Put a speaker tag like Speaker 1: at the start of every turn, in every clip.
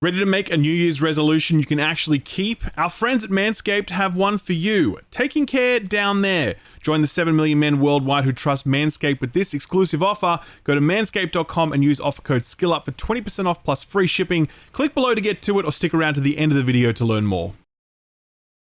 Speaker 1: Ready to make a New Year's resolution you can actually keep? Our friends at Manscaped have one for you. Taking care down there. Join the 7 million men worldwide who trust Manscaped with this exclusive offer. Go to manscaped.com and use offer code SKILLUP for 20% off plus free shipping. Click below to get to it or stick around to the end of the video to learn more.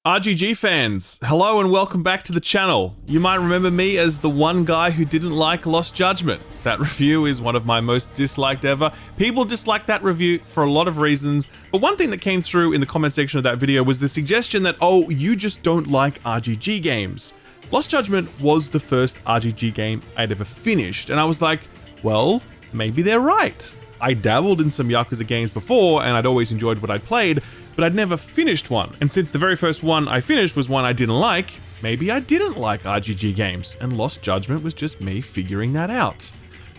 Speaker 1: RGG fans, hello and welcome back to the channel. You might remember me as the one guy who didn't like Lost Judgment. That review is one of my most disliked ever. People disliked that review for a lot of reasons, but one thing that came through in the comment section of that video was the suggestion that, oh, you just don't like RGG games. Lost Judgment was the first RGG game I'd ever finished, and I was like, well, maybe they're right. I dabbled in some Yakuza games before, and I'd always enjoyed what I'd played, but I'd never finished one. And since the very first one I finished was one I didn't like, maybe I didn't like RGG games, and Lost Judgment was just me figuring that out.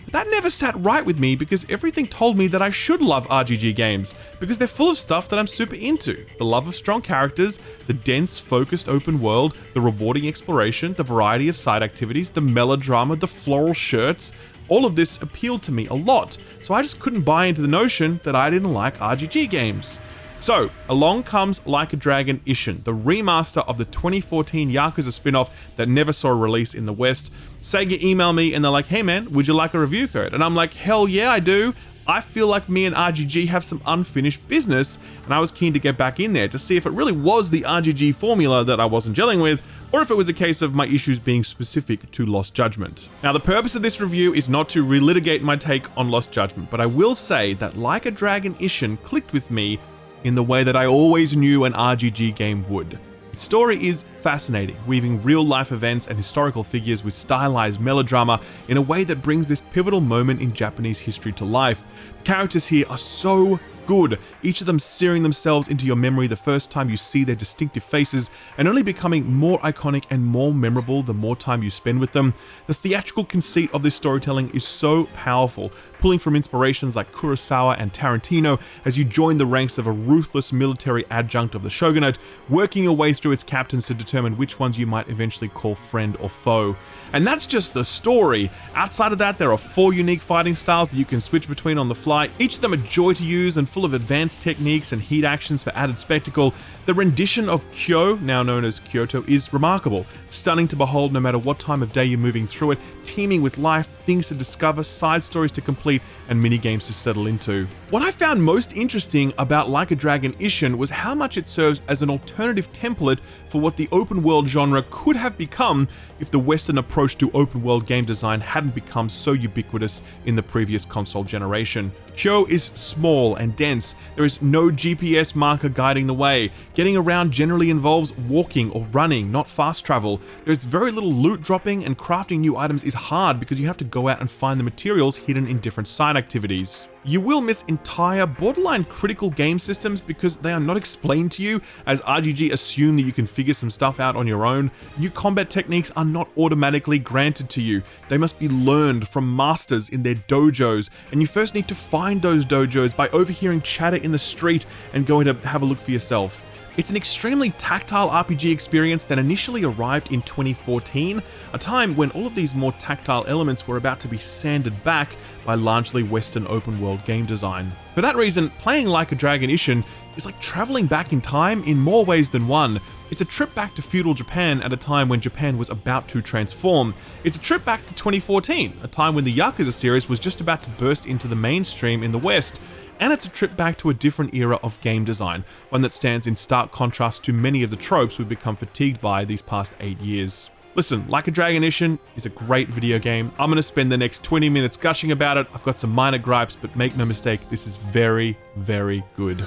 Speaker 1: But that never sat right with me because everything told me that I should love RGG games, because they're full of stuff that I'm super into. The love of strong characters, the dense, focused open world, the rewarding exploration, the variety of side activities, the melodrama, the floral shirts. All of this appealed to me a lot, so I just couldn't buy into the notion that I didn't like RGG games. So, along comes Like a Dragon Ishin, the remaster of the 2014 Yakuza spin-off that never saw a release in the West. Sega email me and they're like, hey man, would you like a review code? And I'm like, hell yeah, I do. I feel like me and RGG have some unfinished business, and I was keen to get back in there to see if it really was the RGG formula that I wasn't gelling with, or if it was a case of my issues being specific to Lost Judgment. Now, the purpose of this review is not to relitigate my take on Lost Judgment, but I will say that Like a Dragon Ishin clicked with me in the way that I always knew an RGG game would. Its story is fascinating, weaving real-life events and historical figures with stylized melodrama in a way that brings this pivotal moment in Japanese history to life. The characters here are so good, each of them searing themselves into your memory the first time you see their distinctive faces, and only becoming more iconic and more memorable the more time you spend with them. The theatrical conceit of this storytelling is so powerful, pulling from inspirations like Kurosawa and Tarantino as you join the ranks of a ruthless military adjunct of the shogunate, working your way through its captains to determine which ones you might eventually call friend or foe. And that's just the story. Outside of that, there are 4 unique fighting styles that you can switch between on the fly, each of them a joy to use and full of advanced techniques and heat actions for added spectacle. The rendition of Kyo, now known as Kyoto, is remarkable, stunning to behold no matter what time of day you're moving through it, teeming with life, things to discover, side stories to complete, and mini-games to settle into. What I found most interesting about Like a Dragon Ishin was how much it serves as an alternative template for what the open world genre could have become if the Western approach to open world game design hadn't become so ubiquitous in the previous console generation. Kyo is small and dense, there is no GPS marker guiding the way, getting around generally involves walking or running, not fast travel. There's very little loot dropping, and crafting new items is hard because you have to go out and find the materials hidden in different side activities. You will miss entire borderline critical game systems because they are not explained to you, as RGG assume that you can figure some stuff out on your own. New combat techniques are not automatically granted to you. They must be learned from masters in their dojos, and you first need to find those dojos by overhearing chatter in the street and going to have a look for yourself. It's an extremely tactile RPG experience that initially arrived in 2014, a time when all of these more tactile elements were about to be sanded back by largely Western open world game design. For that reason, playing Like a Dragon Ishin is like traveling back in time in more ways than one. It's a trip back to feudal Japan at a time when Japan was about to transform. It's a trip back to 2014, a time when the Yakuza series was just about to burst into the mainstream in the West. And it's a trip back to a different era of game design, one that stands in stark contrast to many of the tropes we've become fatigued by these past 8 years. Listen, Like a Dragon Ishin is a great video game. I'm going to spend the next 20 minutes gushing about it. I've got some minor gripes, but make no mistake, this is very, very good.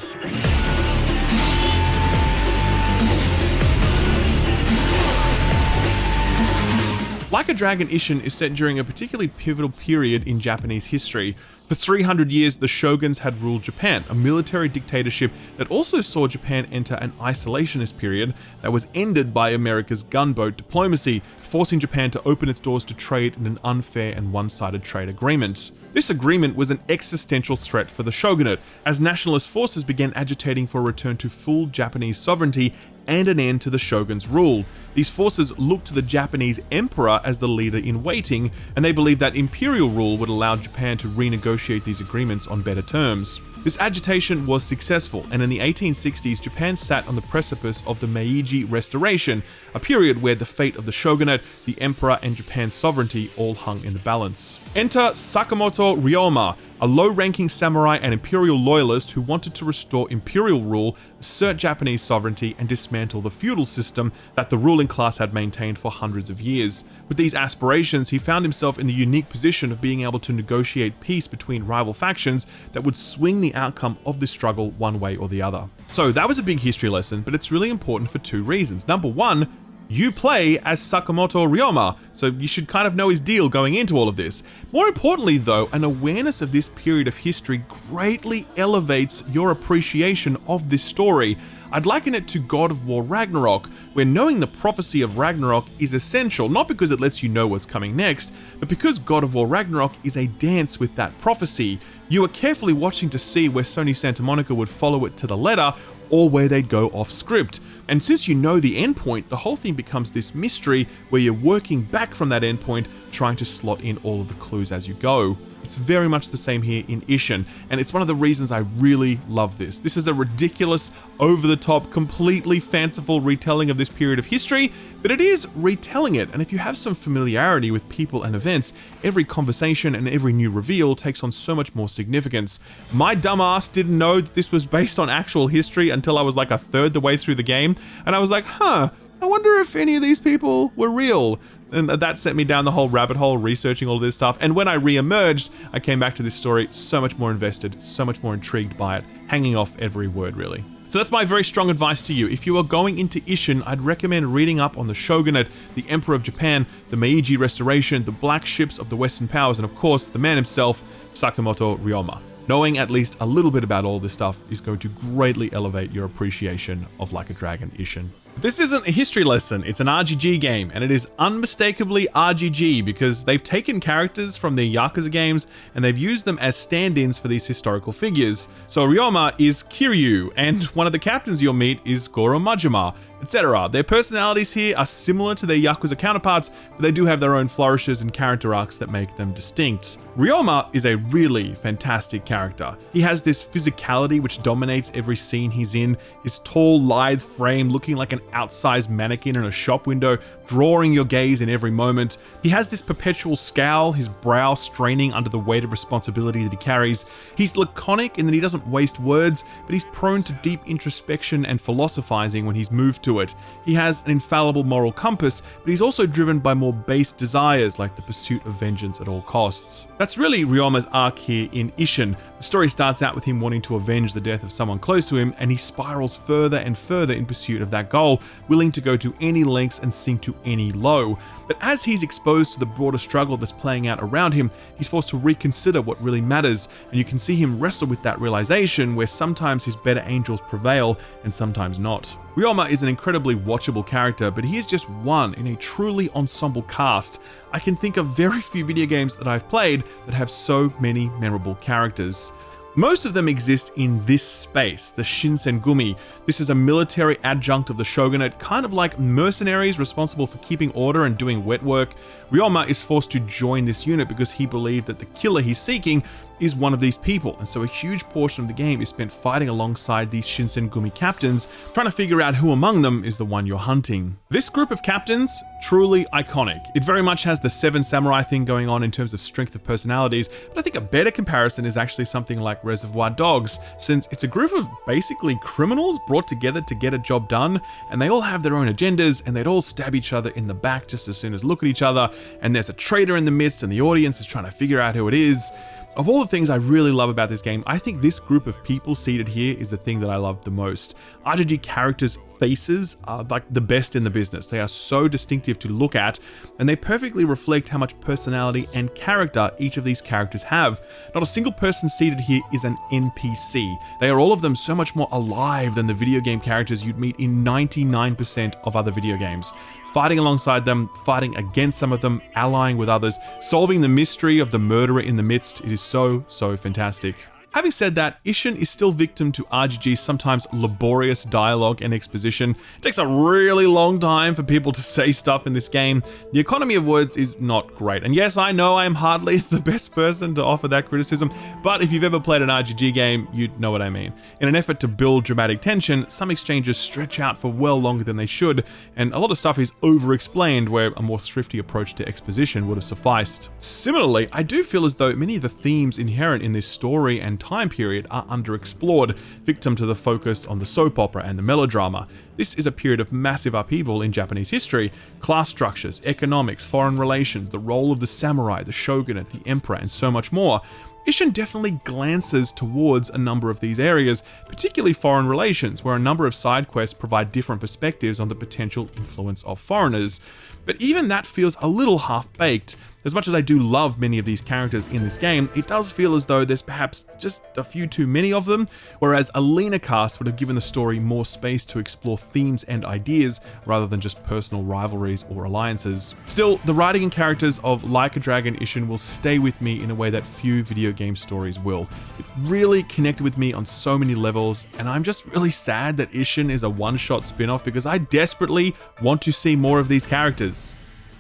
Speaker 1: Like a Dragon Ishin is set during a particularly pivotal period in Japanese history. For 300 years, the shoguns had ruled Japan, a military dictatorship that also saw Japan enter an isolationist period that was ended by America's gunboat diplomacy, forcing Japan to open its doors to trade in an unfair and one-sided trade agreement. This agreement was an existential threat for the shogunate, as nationalist forces began agitating for a return to full Japanese sovereignty and an end to the shogun's rule. These forces looked to the Japanese emperor as the leader in waiting, and they believed that imperial rule would allow Japan to renegotiate these agreements on better terms. This agitation was successful, and in the 1860s, Japan sat on the precipice of the Meiji Restoration, a period where the fate of the shogunate, the emperor, and Japan's sovereignty all hung in the balance. Enter Sakamoto Ryoma, a low-ranking samurai and imperial loyalist who wanted to restore imperial rule, assert Japanese sovereignty, and dismantle the feudal system that the ruling class had maintained for hundreds of years. With these aspirations, he found himself in the unique position of being able to negotiate peace between rival factions that would swing the outcome of this struggle one way or the other. So that was a big history lesson, but it's really important for two reasons. Number one, you play as Sakamoto Ryoma, so you should kind of know his deal going into all of this. More importantly though, an awareness of this period of history greatly elevates your appreciation of this story. I'd liken it to God of War Ragnarok, where knowing the prophecy of Ragnarok is essential, not because it lets you know what's coming next, but because God of War Ragnarok is a dance with that prophecy. You are carefully watching to see where Sony Santa Monica would follow it to the letter, or where they'd go off script. And since you know the endpoint, the whole thing becomes this mystery where you're working back from that endpoint, trying to slot in all of the clues as you go. It's very much the same here in Ishin, and it's one of the reasons I really love this. This is a ridiculous, over-the-top, completely fanciful retelling of this period of history, but it is retelling it, and if you have some familiarity with people and events, every conversation and every new reveal takes on so much more significance. My dumbass didn't know that this was based on actual history until I was like a third the way through the game, and I was like, I wonder if any of these people were real. And that sent me down the whole rabbit hole researching all of this stuff. And when I re-emerged, I came back to this story so much more invested, so much more intrigued by it, hanging off every word really. So that's my very strong advice to you. If you are going into Ishin, I'd recommend reading up on the shogunate, the Emperor of Japan, the Meiji Restoration, the black ships of the Western powers, and of course, the man himself, Sakamoto Ryoma. Knowing at least a little bit about all this stuff is going to greatly elevate your appreciation of Like a Dragon Ishin. This isn't a history lesson, it's an RGG game, and it is unmistakably RGG because they've taken characters from the Yakuza games and they've used them as stand-ins for these historical figures. So Ryoma is Kiryu, and one of the captains you'll meet is Goro Majima, etc. Their personalities here are similar to their Yakuza counterparts, but they do have their own flourishes and character arcs that make them distinct. Ryoma is a really fantastic character. He has this physicality which dominates every scene he's in, his tall, lithe frame looking like an outsized mannequin in a shop window, drawing your gaze in every moment. He has this perpetual scowl, his brow straining under the weight of responsibility that he carries. He's laconic in that he doesn't waste words, but he's prone to deep introspection and philosophizing when he's moved to it. He has an infallible moral compass, but he's also driven by more base desires like the pursuit of vengeance at all costs. That's really Ryoma's arc here in Ishin. The story starts out with him wanting to avenge the death of someone close to him, and he spirals further and further in pursuit of that goal, willing to go to any lengths and sink to any low. But as he's exposed to the broader struggle that's playing out around him, he's forced to reconsider what really matters, and you can see him wrestle with that realization where sometimes his better angels prevail and sometimes not. Ryoma is an incredibly watchable character, but he is just one in a truly ensemble cast. I can think of very few video games that I've played that have so many memorable characters. Most of them exist in this space, the Shinsengumi. This is a military adjunct of the shogunate, kind of like mercenaries responsible for keeping order and doing wet work. Ryoma is forced to join this unit because he believed that the killer he's seeking is one of these people, and so a huge portion of the game is spent fighting alongside these Shinsengumi captains, trying to figure out who among them is the one you're hunting. This group of captains, truly iconic. It very much has the Seven Samurai thing going on in terms of strength of personalities, but I think a better comparison is actually something like Reservoir Dogs, since it's a group of basically criminals brought together to get a job done, and they all have their own agendas, and they'd all stab each other in the back just as soon as look at each other, and there's a traitor in the midst, and the audience is trying to figure out who it is. Of all the things I really love about this game, I think this group of people seated here is the thing that I love the most. RGG characters faces are like the best in the business. They are so distinctive to look at, and they perfectly reflect how much personality and character each of these characters have. Not a single person seated here is an NPC. They are all of them so much more alive than the video game characters you'd meet in 99% of other video games. Fighting alongside them, fighting against some of them, allying with others, solving the mystery of the murderer in the midst, it is so fantastic. Having said that, Ishin is still victim to RGG's sometimes laborious dialogue and exposition. It takes a really long time for people to say stuff in this game. The economy of words is not great. And yes, I know I am hardly the best person to offer that criticism, but if you've ever played an RGG game, you'd know what I mean. In an effort to build dramatic tension, some exchanges stretch out for well longer than they should, and a lot of stuff is over-explained where a more thrifty approach to exposition would have sufficed. Similarly, I do feel as though many of the themes inherent in this story and time period are underexplored, victim to the focus on the soap opera and the melodrama. This is a period of massive upheaval in Japanese history. Class structures, economics, foreign relations, the role of the samurai, the shogunate, the emperor, and so much more. Ishin definitely glances towards a number of these areas, particularly foreign relations, where a number of side quests provide different perspectives on the potential influence of foreigners. But even that feels a little half-baked. As much as I do love many of these characters in this game, it does feel as though there's perhaps just a few too many of them, whereas a leaner cast would have given the story more space to explore themes and ideas rather than just personal rivalries or alliances. Still, the writing and characters of Like a Dragon Ishin will stay with me in a way that few video game stories will. It really connected with me on so many levels, and I'm just really sad that Ishin is a one-shot spin-off because I desperately want to see more of these characters.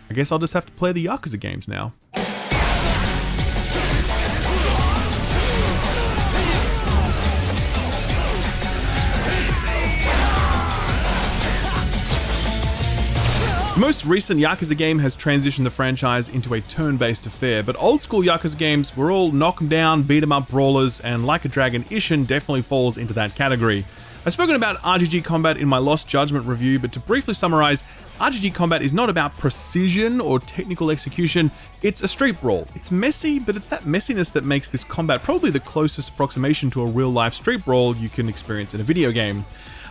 Speaker 1: I guess I'll just have to play the Yakuza games now. The most recent Yakuza game has transitioned the franchise into a turn-based affair, but old school Yakuza games were all knock 'em down, beat 'em up brawlers, and Like a Dragon Ishin definitely falls into that category. I've spoken about RGG combat in my Lost Judgment review, but to briefly summarize, RGG combat is not about precision or technical execution, it's a street brawl. It's messy, but it's that messiness that makes this combat probably the closest approximation to a real-life street brawl you can experience in a video game.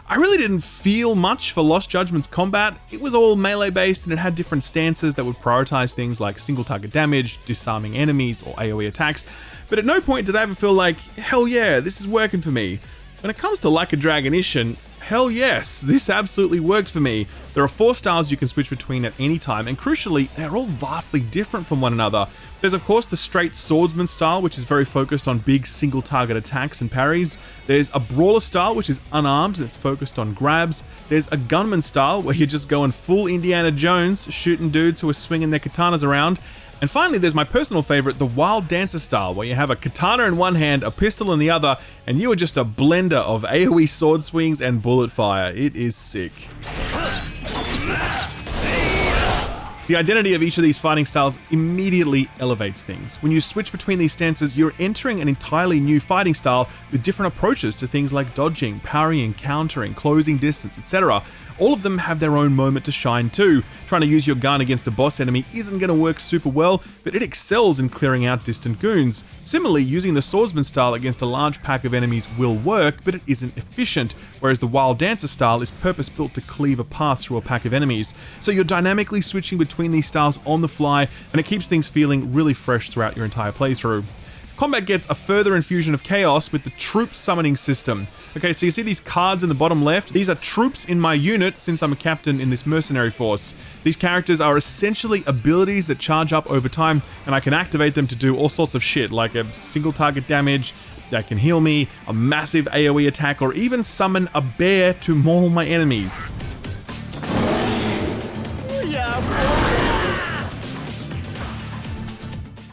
Speaker 1: I really didn't feel much for Lost Judgment's combat. It was all melee based and it had different stances that would prioritize things like single target damage, disarming enemies, or AoE attacks, but at no point did I ever feel like, hell yeah, this is working for me. When it comes to Like a Dragon Ishin, hell yes, this absolutely worked for me. There are 4 styles you can switch between at any time, and crucially, they're all vastly different from one another. There's of course the straight swordsman style, which is very focused on big single target attacks and parries. There's a brawler style, which is unarmed and it's focused on grabs. There's a gunman style, where you're just going full Indiana Jones, shooting dudes who are swinging their katanas around. And finally, there's my personal favorite, the Wild Dancer style, where you have a katana in one hand, a pistol in the other, and you are just a blender of AoE sword swings and bullet fire. It is sick. The identity of each of these fighting styles immediately elevates things. When you switch between these stances, you're entering an entirely new fighting style with different approaches to things like dodging, parrying, countering, closing distance, etc. All of them have their own moment to shine too. Trying to use your gun against a boss enemy isn't going to work super well, but it excels in clearing out distant goons. Similarly, using the swordsman style against a large pack of enemies will work, but it isn't efficient, whereas the Wild Dancer style is purpose-built to cleave a path through a pack of enemies. So you're dynamically switching between these styles on the fly, and it keeps things feeling really fresh throughout your entire playthrough. Combat gets a further infusion of chaos with the troop summoning system. Okay, so you see these cards in the bottom left? These are troops in my unit since I'm a captain in this mercenary force. These characters are essentially abilities that charge up over time, and I can activate them to do all sorts of shit, like a single target damage that can heal me, a massive AoE attack, or even summon a bear to maul my enemies.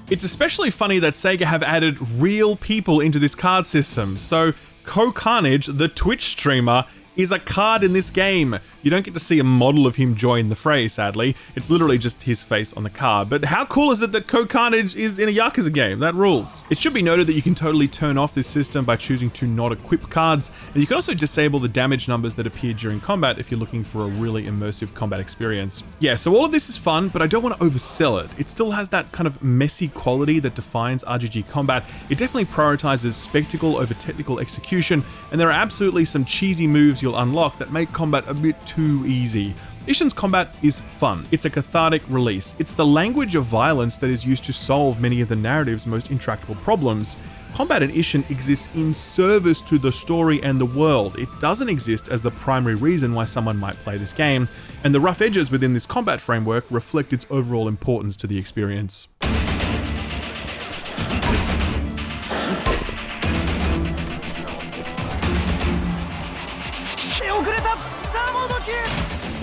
Speaker 1: It's especially funny that Sega have added real people into this card system. So, Carnage, the Twitch streamer, is a card in this game. You don't get to see a model of him join the fray, sadly. It's literally just his face on the card. But how cool is it that Carnage is in a Yakuza game? That rules. It should be noted that you can totally turn off this system by choosing to not equip cards, and you can also disable the damage numbers that appear during combat if you're looking for a really immersive combat experience. Yeah, so all of this is fun, but I don't want to oversell it. It still has that kind of messy quality that defines RGG combat. It definitely prioritizes spectacle over technical execution, and there are absolutely some cheesy moves you'll unlock that make combat a bit too easy. Ishin's combat is fun. It's a cathartic release. It's the language of violence that is used to solve many of the narrative's most intractable problems. Combat in Ishin exists in service to the story and the world. It doesn't exist as the primary reason why someone might play this game, and the rough edges within this combat framework reflect its overall importance to the experience.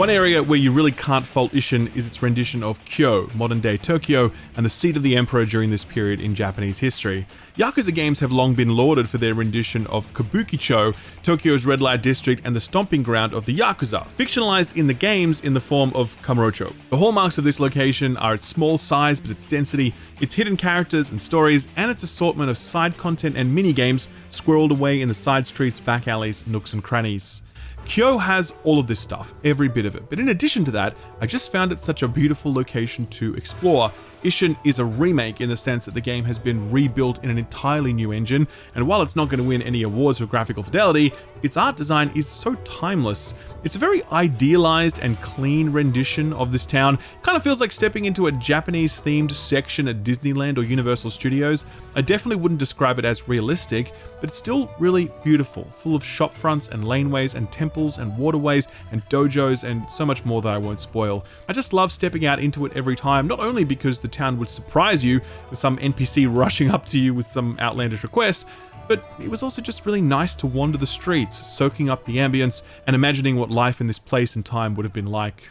Speaker 1: One area where you really can't fault Ishin is its rendition of Kyoto, modern-day Tokyo, and the seat of the emperor during this period in Japanese history. Yakuza games have long been lauded for their rendition of Kabukicho, Tokyo's red light district and the stomping ground of the Yakuza, fictionalized in the games in the form of Kamurocho. The hallmarks of this location are its small size but its density, its hidden characters and stories, and its assortment of side content and mini-games squirreled away in the side streets, back alleys, nooks and crannies. Kyoto has all of this stuff, every bit of it, but in addition to that, I just found it such a beautiful location to explore. Ishin is a remake in the sense that the game has been rebuilt in an entirely new engine, and while it's not going to win any awards for graphical fidelity, its art design is so timeless. It's a very idealized and clean rendition of this town. Kind of feels like stepping into a Japanese themed section at Disneyland or Universal Studios. I definitely wouldn't describe it as realistic, but it's still really beautiful, full of shop fronts and laneways and temples and waterways and dojos and so much more that I won't spoil. I just love stepping out into it every time, not only because the town would surprise you with some NPC rushing up to you with some outlandish request, but it was also just really nice to wander the streets, soaking up the ambience and imagining what life in this place and time would have been like.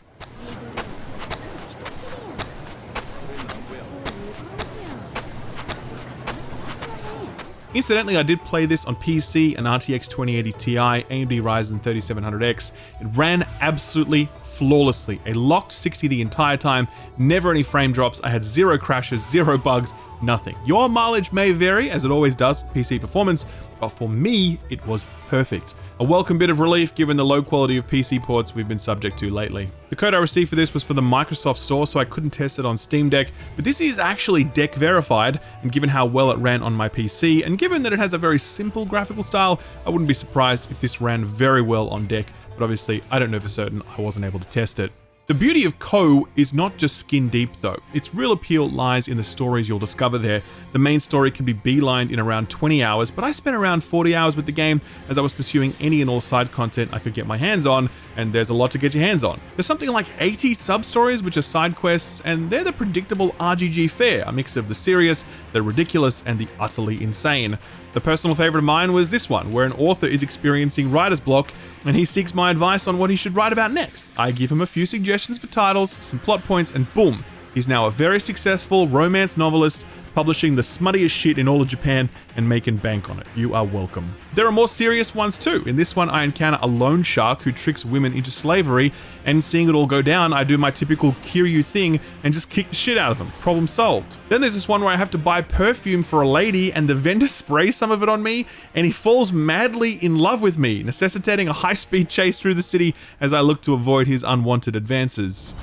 Speaker 1: Incidentally, I did play this on PC, an RTX 2080 Ti, AMD Ryzen 3700X. It ran absolutely flawlessly, a locked 60 the entire time, never any frame drops, I had zero crashes, zero bugs, nothing. Your mileage may vary, as it always does with PC performance, but for me, it was perfect. A welcome bit of relief given the low quality of PC ports we've been subject to lately. The code I received for this was for the Microsoft Store, so I couldn't test it on Steam Deck, but this is actually deck verified, and given how well it ran on my PC, and given that it has a very simple graphical style, I wouldn't be surprised if this ran very well on deck, but obviously I don't know for certain, I wasn't able to test it. The beauty of Ko is not just skin deep though. Its real appeal lies in the stories you'll discover there. The main story can be beelined in around 20 hours, but I spent around 40 hours with the game as I was pursuing any and all side content I could get my hands on, and there's a lot to get your hands on. There's something like 80 sub-stories which are side quests, and they're the predictable RGG fare, a mix of the serious, the ridiculous, and the utterly insane. The personal favorite of mine was this one, where an author is experiencing writer's block and he seeks my advice on what he should write about next. I give him a few suggestions for titles, some plot points, and boom, he's now a very successful romance novelist publishing the smuttiest shit in all of Japan and making bank on it. You are welcome. There are more serious ones too. In this one, I encounter a loan shark who tricks women into slavery, and seeing it all go down, I do my typical Kiryu thing and just kick the shit out of them. Problem solved. Then there's this one where I have to buy perfume for a lady and the vendor sprays some of it on me and he falls madly in love with me, necessitating a high-speed chase through the city as I look to avoid his unwanted advances.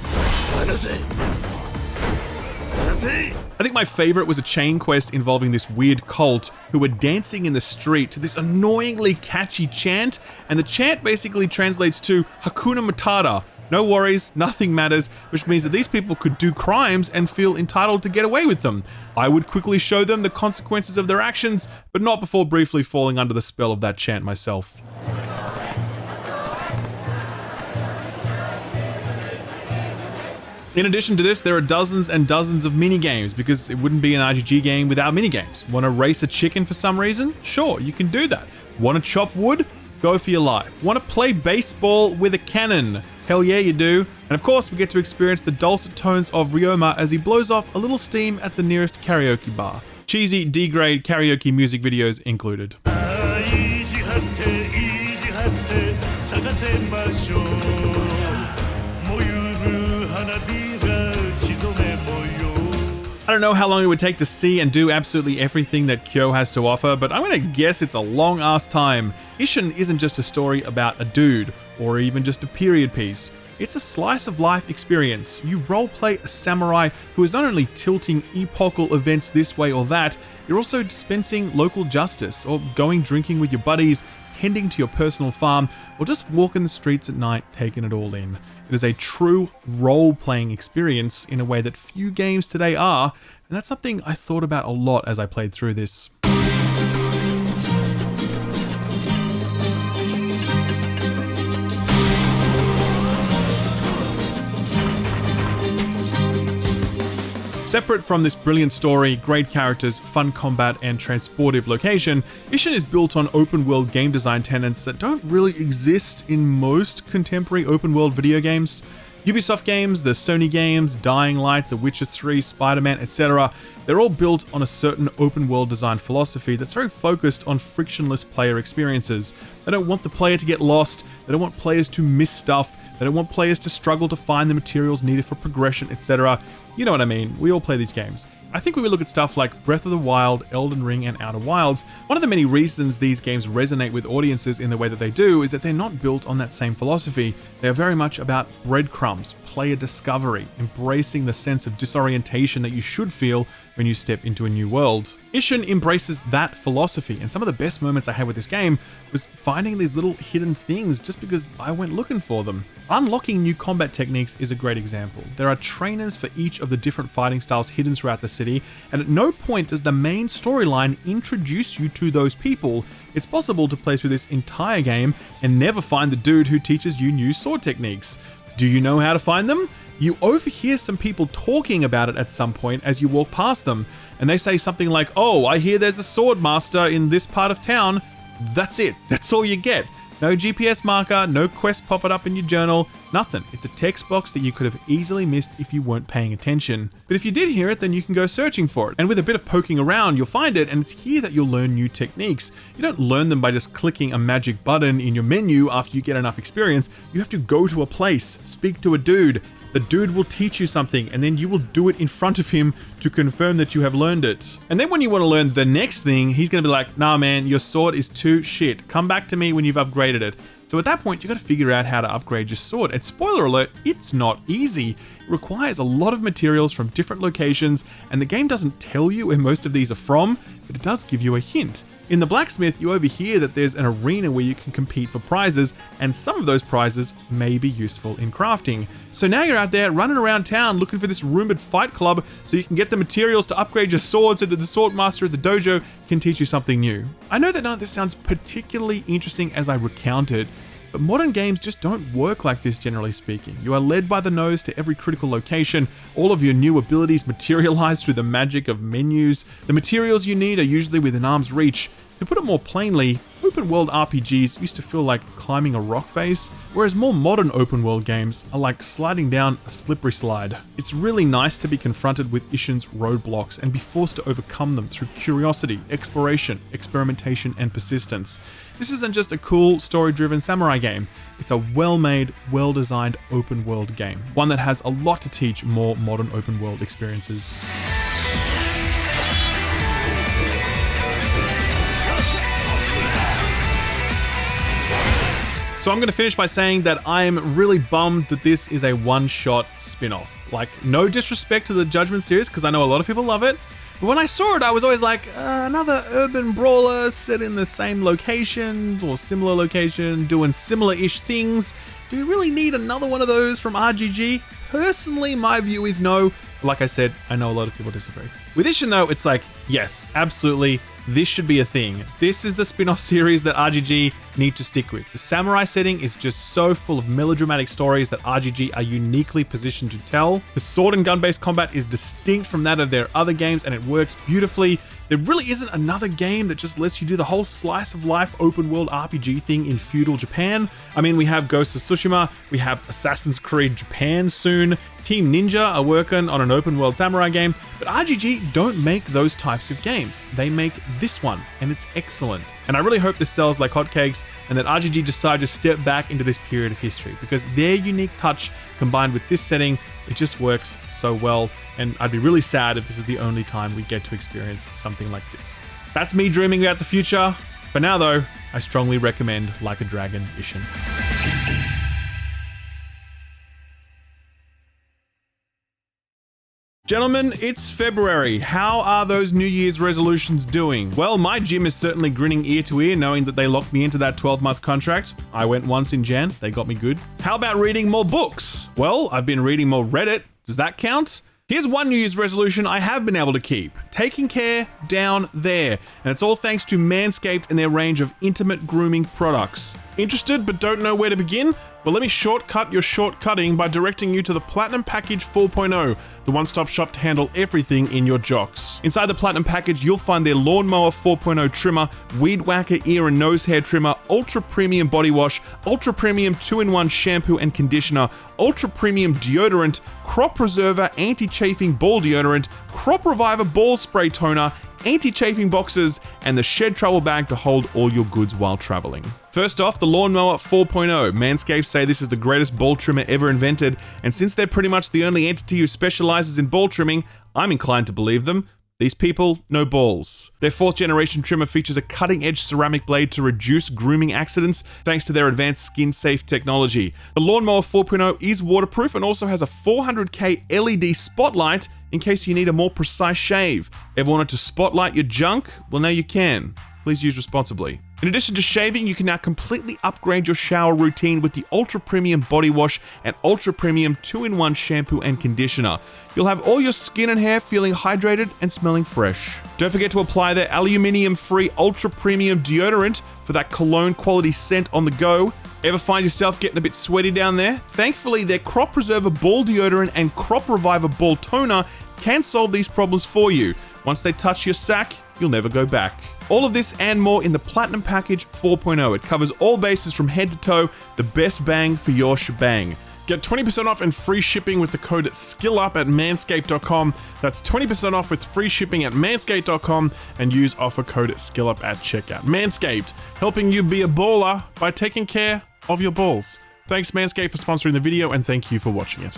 Speaker 1: I think my favorite was a chain quest involving this weird cult who were dancing in the street to this annoyingly catchy chant, and the chant basically translates to Hakuna Matata. No worries, nothing matters, which means that these people could do crimes and feel entitled to get away with them. I would quickly show them the consequences of their actions, but not before briefly falling under the spell of that chant myself. In addition to this, there are dozens and dozens of mini-games, because it wouldn't be an RGG game without mini-games. Want to race a chicken for some reason? Sure, you can do that. Want to chop wood? Go for your life. Want to play baseball with a cannon? Hell yeah, you do. And of course, we get to experience the dulcet tones of Ryoma as he blows off a little steam at the nearest karaoke bar. Cheesy D-grade karaoke music videos included. don't know how long it would take to see and do absolutely everything that Kyoto has to offer, but I'm gonna guess it's a long-ass time. Ishin isn't just a story about a dude, or even just a period piece. It's a slice of life experience. You roleplay a samurai who is not only tilting epochal events this way or that, you're also dispensing local justice, or going drinking with your buddies, tending to your personal farm, or just walking the streets at night taking it all in. It is a true role-playing experience in a way that few games today are, and that's something I thought about a lot as I played through this. Separate from this brilliant story, great characters, fun combat, and transportive location, Ishin is built on open-world game design tenets that don't really exist in most contemporary open-world video games. Ubisoft games, the Sony games, Dying Light, The Witcher 3, Spider-Man, etc., they're all built on a certain open-world design philosophy that's very focused on frictionless player experiences. They don't want the player to get lost, they don't want players to miss stuff, they don't want players to struggle to find the materials needed for progression, etc. You know what I mean, we all play these games. I think when we look at stuff like Breath of the Wild, Elden Ring, and Outer Wilds, one of the many reasons these games resonate with audiences in the way that they do is that they're not built on that same philosophy. They are very much about breadcrumbs, player discovery, embracing the sense of disorientation that you should feel when you step into a new world. Ishin embraces that philosophy, and some of the best moments I had with this game was finding these little hidden things just because I went looking for them. Unlocking new combat techniques is a great example. There are trainers for each of the different fighting styles hidden throughout the city, and at no point does the main storyline introduce you to those people. It's possible to play through this entire game and never find the dude who teaches you new sword techniques. Do you know how to find them? You overhear some people talking about it at some point as you walk past them, and they say something like, "Oh, I hear there's a sword master in this part of town." That's it. That's all you get. No GPS marker, no quest popping up in your journal, nothing. It's a text box that you could have easily missed if you weren't paying attention. But if you did hear it, then you can go searching for it. And with a bit of poking around, you'll find it, and it's here that you'll learn new techniques. You don't learn them by just clicking a magic button in your menu after you get enough experience. You have to go to a place, speak to a dude. The dude will teach you something, and then you will do it in front of him to confirm that you have learned it. And then when you want to learn the next thing, he's going to be like, "Nah man, your sword is too shit. Come back to me when you've upgraded it." So at that point, you got to figure out how to upgrade your sword. And spoiler alert, it's not easy. It requires a lot of materials from different locations, and the game doesn't tell you where most of these are from, but it does give you a hint. In the blacksmith, you overhear that there's an arena where you can compete for prizes, and some of those prizes may be useful in crafting. So now you're out there running around town looking for this rumored fight club so you can get the materials to upgrade your sword so that the sword master at the dojo can teach you something new. I know that none of this sounds particularly interesting as I recount it, but modern games just don't work like this, generally speaking. You are led by the nose to every critical location. All of your new abilities materialize through the magic of menus. The materials you need are usually within arm's reach. To put it more plainly, open world RPGs used to feel like climbing a rock face, whereas more modern open world games are like sliding down a slippery slide. It's really nice to be confronted with Ishin's roadblocks and be forced to overcome them through curiosity, exploration, experimentation, and persistence. This isn't just a cool, story-driven samurai game. It's a well-made, well-designed open world game, one that has a lot to teach more modern open world experiences. So I'm going to finish by saying that I am really bummed that this is a one-shot spin-off. Like, no disrespect to the Judgment series, because I know a lot of people love it, but when I saw it, I was always like, another urban brawler set in the same location, or similar location, doing similar-ish things. Do you really need another one of those from RGG? Personally, my view is no. Like I said, I know a lot of people disagree. With Ishin though, it's like, yes, absolutely, this should be a thing. This is the spin-off series that RGG need to stick with. The samurai setting is just so full of melodramatic stories that RGG are uniquely positioned to tell. The sword and gun-based combat is distinct from that of their other games, and it works beautifully. There really isn't another game that just lets you do the whole slice of life open world RPG thing in feudal Japan. I mean, we have Ghost of Tsushima, we have Assassin's Creed Japan soon, Team Ninja are working on an open world samurai game, but RGG don't make those types of games. They make this one, and it's excellent. And I really hope this sells like hotcakes, and that RGG decide to step back into this period of history, because their unique touch combined with this setting, it just works so well. and I'd be really sad if this is the only time we get to experience something like this. That's me dreaming about the future. For now though, I strongly recommend Like a Dragon Ishin. Gentlemen, it's February. How are those New Year's resolutions doing? Well, my gym is certainly grinning ear to ear knowing that they locked me into that 12-month contract. I went once in Jan, they got me good. How about reading more books? Well, I've been reading more Reddit. Does that count? Here's one New Year's resolution I have been able to keep. Taking care down there. And it's all thanks to Manscaped and their range of intimate grooming products. Interested but don't know where to begin? Well, let me shortcut your shortcutting by directing you to the Platinum Package 4.0, the one-stop shop to handle everything in your jocks. Inside the Platinum Package, you'll find their Lawnmower 4.0 trimmer, Weed Whacker ear and nose hair trimmer, Ultra Premium body wash, Ultra Premium 2-in-1 shampoo and conditioner, Ultra Premium deodorant, Crop Preserver anti-chafing ball deodorant, Crop Reviver ball spray toner, anti-chafing boxes, and the Shed Travel bag to hold all your goods while traveling. First off, the Lawnmower 4.0. Manscaped say this is the greatest ball trimmer ever invented, and since they're pretty much the only entity who specializes in ball trimming, I'm inclined to believe them. These people know balls. Their 4th generation trimmer features a cutting-edge ceramic blade to reduce grooming accidents thanks to their advanced skin-safe technology. The Lawnmower 4.0 is waterproof and also has a 400K LED spotlight in case you need a more precise shave. Ever wanted to spotlight your junk? Well, now you can. Please use responsibly. In addition to shaving, you can now completely upgrade your shower routine with the Ultra Premium Body Wash and Ultra Premium 2-in-1 Shampoo and Conditioner. You'll have all your skin and hair feeling hydrated and smelling fresh. Don't forget to apply their aluminium-free Ultra Premium Deodorant for that cologne quality scent on the go. Ever find yourself getting a bit sweaty down there? Thankfully, their Crop Preserver Ball Deodorant and Crop Reviver Ball Toner can solve these problems for you. Once they touch your sack, you'll never go back. All of this and more in the Platinum Package 4.0. It covers all bases from head to toe, the best bang for your shebang. Get 20% off and free shipping with the code SKILLUP at manscaped.com. That's 20% off with free shipping at manscaped.com and use offer code SKILLUP at checkout. Manscaped, helping you be a baller by taking care of your balls. Thanks Manscaped for sponsoring the video and thank you for watching it.